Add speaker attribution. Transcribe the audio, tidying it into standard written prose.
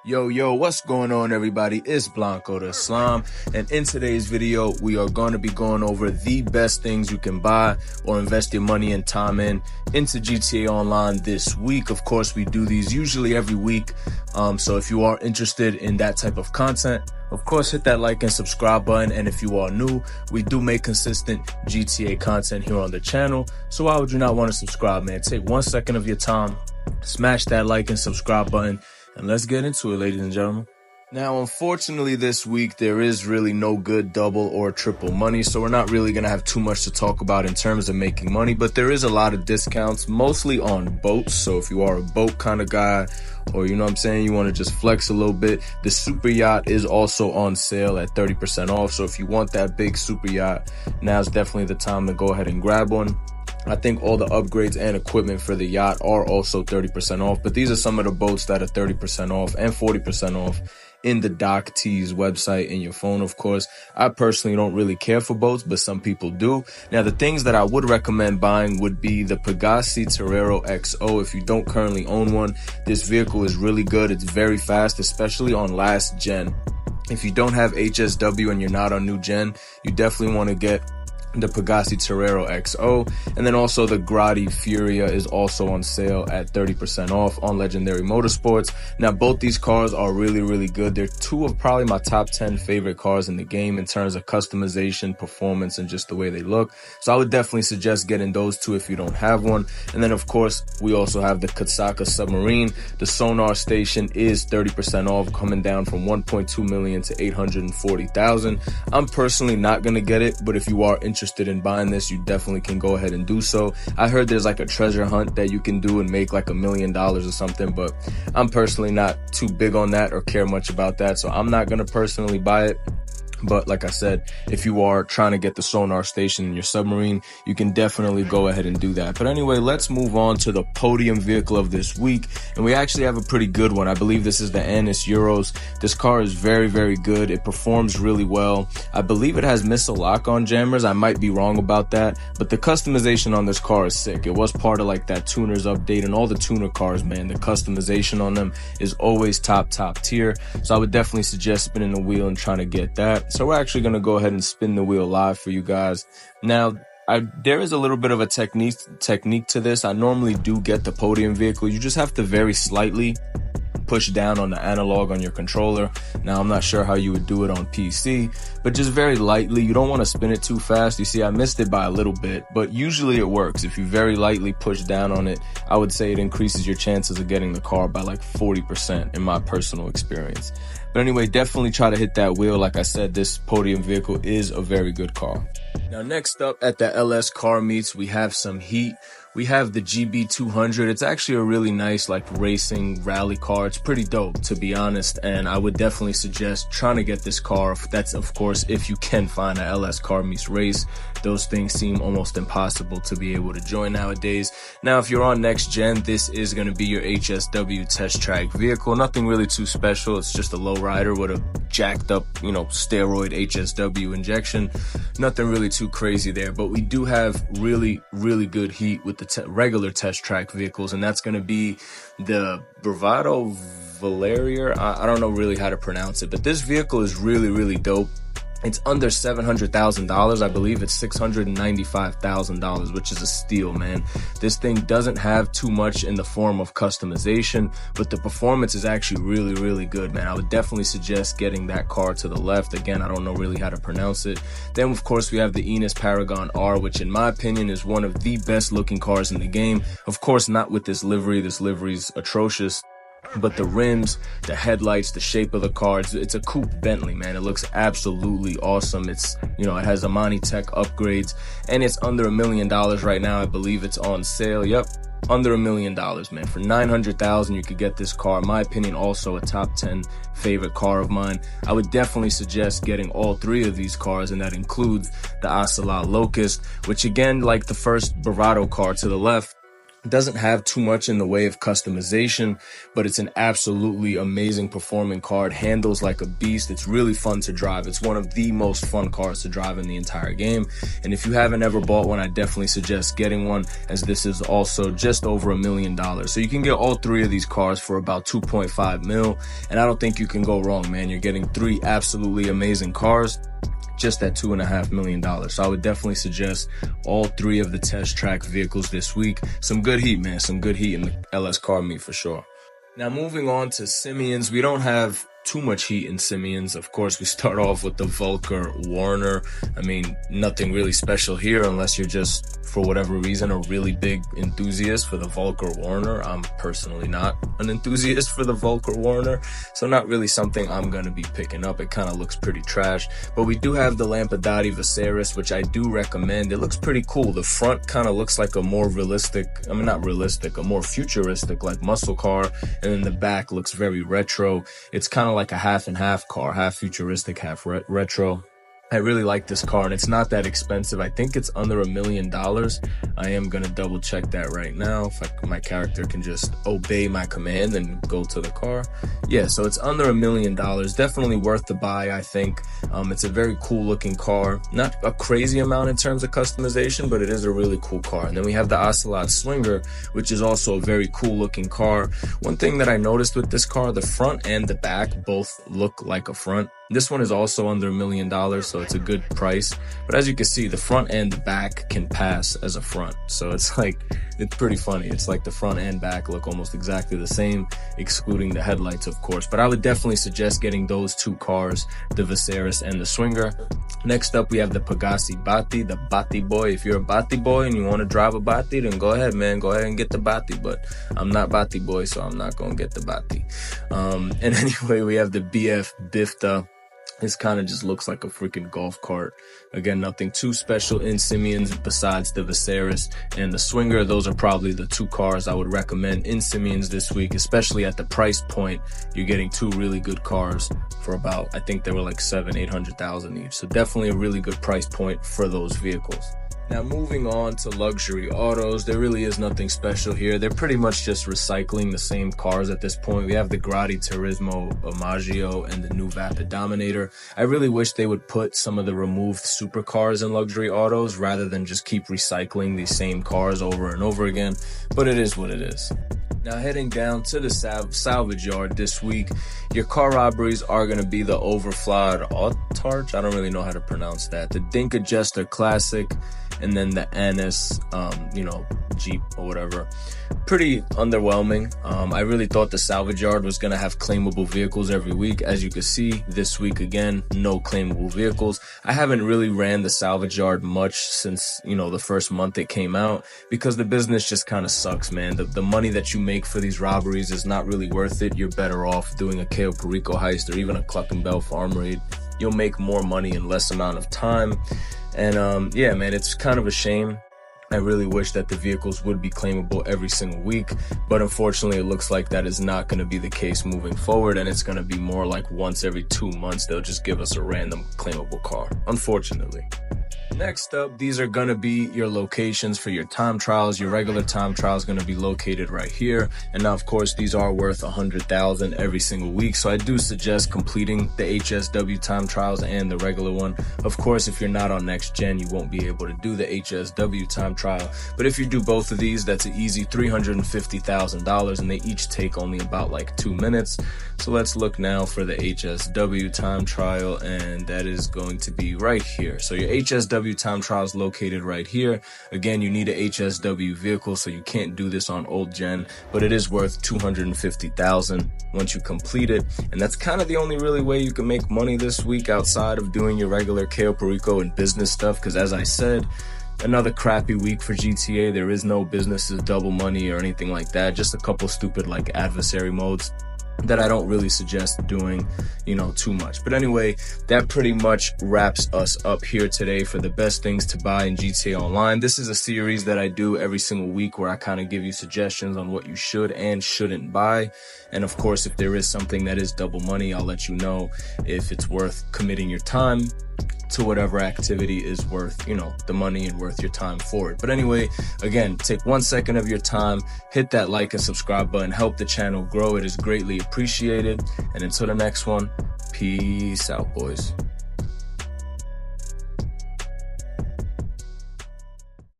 Speaker 1: Yo, what's going on, everybody? It's Blanco the Islam, and in today's video, we are going to be going over the best things you can buy or invest your money and time into GTA Online this week. Of course, we do these usually every week, so if you are interested in that type of content, of course, hit that like and subscribe button. And if you are new, we do make consistent GTA content here on the channel, so why would you not want to subscribe, man? Take 1 second of your time, smash that like and subscribe button, and let's get into it, ladies and gentlemen. Now, unfortunately, this week, there is really no good double or triple money, so we're not really going to have too much to talk about in terms of making money, but there is a lot of discounts, mostly on boats. So if you are a boat kind of guy, or you know what I'm saying, you want to just flex a little bit, the super yacht is also on sale at 30% off. So if you want that big super yacht, now's definitely the time to go ahead and grab one. I think all the upgrades and equipment for the yacht are also 30% off, but these are some of the boats that are 30% off and 40% off in the Dock Tees website in your phone, of course. I personally don't really care for boats, but some people do. Now, the things that I would recommend buying would be the Pegasi Torero XO. If you don't currently own one, this vehicle is really good. It's very fast, especially on last gen. If you don't have HSW and you're not on new gen, you definitely want to get the Pegasi Torero XO, and then also the Grotti Furia is also on sale at 30% off on Legendary Motorsports. Now, both these cars are really good. They're two of probably my top 10 favorite cars in the game in terms of customization, performance, and just the way they look. So I would definitely suggest getting those two if you don't have one. And then, of course, we also have the Kotsaka Submarine. The Sonar station is 30% off, coming down from 1.2 million to 840,000. I'm personally not going to get it, but if you are interested in buying this, you definitely can go ahead and do so. I heard there's like a treasure hunt that you can do and make like $1 million or something, but I'm personally not too big on that or care much about that, so I'm not going to personally buy it. But like I said, if you are trying to get the Sonar station in your submarine, you can definitely go ahead and do that. But anyway, let's move on to the podium vehicle of this week. And we actually have a pretty good one. I believe this is the Annis Euros. This car is very good. It performs really well. I believe it has missile lock-on jammers. I might be wrong about that, but the customization on this car is sick. It was part of like that tuners update, and all the tuner cars, man, the customization on them is always top tier. So I would definitely suggest spinning the wheel and trying to get that. So we're actually going to go ahead and spin the wheel live for you guys. Now, there is a little bit of a technique to this. I normally do get the podium vehicle. You just have to very slightly push down on the analog on your controller. Now, I'm not sure how you would do it on PC, but just very lightly. You don't want to spin it too fast. You see, I missed it by a little bit, but usually it works. If you very lightly push down on it, I would say it increases your chances of getting the car by like 40% in my personal experience. But anyway, definitely try to hit that wheel. Like I said, this podium vehicle is a very good car. Now, next up at the LS Car Meets, we have some heat. We have the GB200. It's actually a really nice like racing rally car. It's pretty dope, to be honest, and I would definitely suggest trying to get this car. That's, of course, if you can find a LS Car Meets race. Those things seem almost impossible to be able to join nowadays. Now, if you're on next gen, this is going to be your HSW test track vehicle. Nothing really too special. It's just a low rider with a jacked up, steroid HSW injection. Nothing really too crazy there, but we do have really good heat with the regular test track vehicles, and that's going to be the Bravado Valerier. I don't know really how to pronounce it, but this vehicle is really dope. It's under $700,000. I believe it's $695,000, which is a steal, man. This thing doesn't have too much in the form of customization, but the performance is actually really good, man. I would definitely suggest getting that car to the left. Again, I don't know really how to pronounce it. Then, of course, we have the Enos Paragon R, which in my opinion is one of the best looking cars in the game. Of course, not with this livery. This livery's atrocious. But the rims, the headlights, the shape of the car, it's a coupe Bentley, man. It looks absolutely awesome. It's, it has Amani Tech upgrades, and it's under $1 million right now. I believe it's on sale. Yep, under $1 million, man. For $900,000, you could get this car. In my opinion, also a top 10 favorite car of mine. I would definitely suggest getting all three of these cars, and that includes the Ocelot Locust, which again, like the first Bravado car to the left, Doesn't have too much in the way of customization, but it's an absolutely amazing performing car. It handles like a beast. It's really fun to drive. It's one of the most fun cars to drive in the entire game. And if you haven't ever bought one, I definitely suggest getting one, as this is also just over $1 million. So you can get all three of these cars for about 2.5 mil. And I don't think you can go wrong, man. You're getting three absolutely amazing cars just at $2.5 million. So I would definitely suggest all three of the test track vehicles this week. Some good heat, man. Some good heat in the LS car meet for sure. Now moving on to Simeon's, we don't have too much heat in Simeon's. Of course, we start off with the Volker Warner. I mean, nothing really special here unless you're just, for whatever reason, a really big enthusiast for the Volker Warner. I'm personally not an enthusiast for the Volker Warner, so not really something I'm going to be picking up. It kind of looks pretty trash, but we do have the Lampadati Viceris, which I do recommend. It looks pretty cool. The front kind of looks like a more realistic, I mean, not realistic, a more futuristic, like muscle car, and then the back looks very retro. It's kind of like a half and half car, half futuristic, half retro. I really like this car, and it's not that expensive. I think it's under $1 million. I am going to double check that right now. If my character can just obey my command and go to the car. Yeah, so it's under $1 million. Definitely worth the buy, I think. It's a very cool looking car. Not a crazy amount in terms of customization, but it is a really cool car. And then we have the Ocelot Swinger, which is also a very cool looking car. One thing that I noticed with this car, the front and the back both look like a front. This one is also under $1 million, so it's a good price. But as you can see, the front and the back can pass as a front. So it's pretty funny. It's like the front and back look almost exactly the same, excluding the headlights, of course. But I would definitely suggest getting those two cars, the Viceris and the Swinger. Next up, we have the Pegassi Batti, the Batti boy. If you're a Batti boy and you want to drive a Batti, then go ahead, man. Go ahead and get the Batti. But I'm not Batti boy, so I'm not going to get the Batti. And anyway, we have the BF Bifta. This kind of just looks like a freaking golf cart. Again, nothing too special in Simeon's besides the Viceris and the Swinger. Those are probably the two cars I would recommend in Simeon's this week, especially at the price point. You're getting two really good cars for about, I think they were like $700,000-800,000 each. So definitely a really good price point for those vehicles. Now moving on to luxury autos, there really is nothing special here. They're pretty much just recycling the same cars at this point. We have the Grotti Turismo Omaggio and the new Vapid Dominator. I really wish they would put some of the removed supercars in luxury autos rather than just keep recycling these same cars over and over again, but it is what it is. Now heading down to the salvage yard this week, your car robberies are going to be the Overflod Autarch. I don't really know how to pronounce that. The Dinka Jester Classic, and then the Annis, Jeep or whatever. Pretty underwhelming. I really thought the salvage yard was going to have claimable vehicles every week. As you can see, this week again, no claimable vehicles. I haven't really ran the salvage yard much since, the first month it came out, because the business just kind of sucks, man. The money that you make for these robberies is not really worth it. You're better off doing a Cayo Perico heist or even a Cluck and Bell farm raid. You'll make more money in less amount of time. And yeah, man, it's kind of a shame. I really wish that the vehicles would be claimable every single week, but unfortunately it looks like that is not going to be the case moving forward, and it's going to be more like once every 2 months they'll just give us a random claimable car, unfortunately. Next up, these are going to be your locations for your time trials. Your regular time trial is going to be located right here. And now, of course, these are worth $100,000 every single week. So I do suggest completing the HSW time trials and the regular one. Of course, if you're not on next gen, you won't be able to do the HSW time trial. But if you do both of these, that's an easy $350,000, and they each take only about like 2 minutes. So let's look now for the HSW time trial, and that is going to be right here. So your HSW time trial is located right here. Again, you need a HSW vehicle, so you can't do this on old gen, but it is worth $250,000 once you complete it. And that's kind of the only really way you can make money this week outside of doing your regular Cayo Perico and business stuff, because as I said, another crappy week for GTA. There is no businesses, double money, or anything like that. Just a couple stupid like adversary modes that I don't really suggest doing, too much. But anyway, that pretty much wraps us up here today for the best things to buy in GTA Online. This is a series that I do every single week where I kind of give you suggestions on what you should and shouldn't buy. And of course, if there is something that is double money, I'll let you know if it's worth committing your time to whatever activity is worth, you know, the money and worth your time for it. But anyway, again, take 1 second of your time, hit that like and subscribe button, help the channel grow. It is greatly appreciated. And until the next one, peace out, boys.